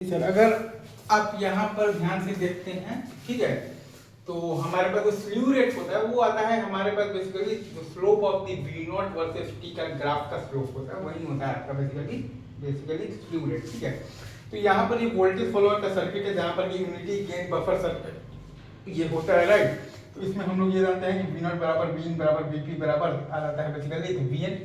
Sir अगर आप यहाँ पर ध्यान से देखते हैं, ठीक है, तो हमारे पास जो स्लीव रेट होता है वो आता है हमारे पास बेसिकली जो slope of the V naught versus T का ग्राफ का स्लोप होता है वही होता है आपका बेसिकली स्लीव रेट, ठीक है। तो यहाँ पर ये वोल्टेज फॉलोअर का सर्किट है जहाँ पर ये यूनिटी गेन बफर सर्किट ये होता है, राइट। तो इसमें हम लोग ये जानते हैं कि वी नॉट बराबर वी इन बराबर वी पी बराबर आ जाता है बेसिकली तो वी एन।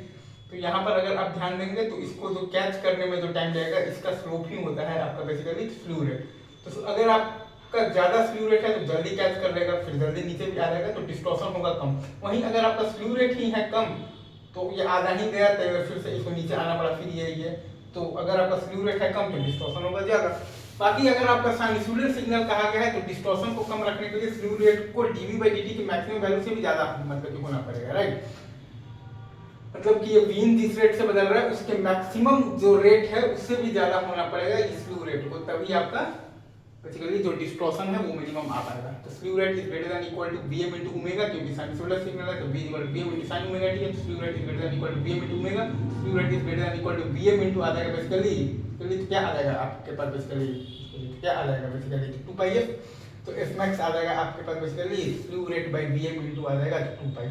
तो यहाँ पर अगर आप ध्यान देंगे तो इसको जो कैच करने में जो टाइम लगेगा इसका स्लोप ही होता है आपका बेसिकली स्लीव रेट। तो अगर आपका ज्यादा स्लीव रेट है तो जल्दी कैच कर लेगा, फिर जल्दी नीचे भी आ जाएगा तो डिस्टॉर्शन होगा कम। वहीं अगर आपका स्लीव रेट ही है कम तो ये आधा ही गया तो फिर से इसको नीचे आना पड़ा, फिर यही है। तो अगर आपका स्लीव रेट है कम तो डिस्टॉर्शन होगा ज्यादा। बाकी अगर आपका साइनसॉइडल सिग्नल कहा गया है तो डिस्टॉर्शन को कम रखने के लिए स्लीव रेट को dv/dt की मैक्सिमम वैल्यू से भी ज्यादा मतलब होना पड़ेगा, राइट। मतलब कि ये वीन जिस रेट से बदल रहा है उसके मैक्सिमम जो रेट है उससे भी ज्यादा होना पड़ेगा इस स्लीव रेट को, तभी आपका बेसिकली जो डिस्टॉर्शन है वो मिनिमम आ पाएगा। तो slew rate is greater than equal to Vm into omega, क्योंकि साइनसॉइडल सिग्नल है तो V equal to Vm into sin omega t है। Slew rate is greater than equal to Vm into omega, slew rate is greater than equal to Vm into आ जाएगा basically क्या आ जाएगा आपके पास बेसिकली क्या आ जाएगा बेसिकली 2πf। तो Fmax आ जाएगा आपके पास basically slew rate by Vm into आ जाएगा 2π।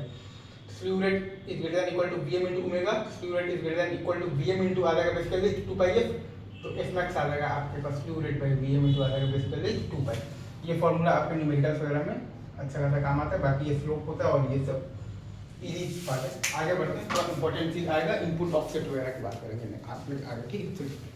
Slew rate is greater than equal to Vm into omega, slew rate is greater than equal to Vm into आ जाएगा बेसिकली 2πf। तो Fmax आ जाएगा आपके पास slew rate by Vm into आ जाएगा बेसिकली 2π। ये फॉर्मूला आपके न्यूमेरिकल्स वगैरह में अच्छा खासा काम आता है। बाकी ये स्लोप होता है और ये सब इजी पार्ट है। आगे बढ़ते हैं, थोड़ा इंपॉर्टेंट चीज आएगा इनपुट ऑफसेट वगैरह की बात करेंगे आप लोग आगे, ठीक है।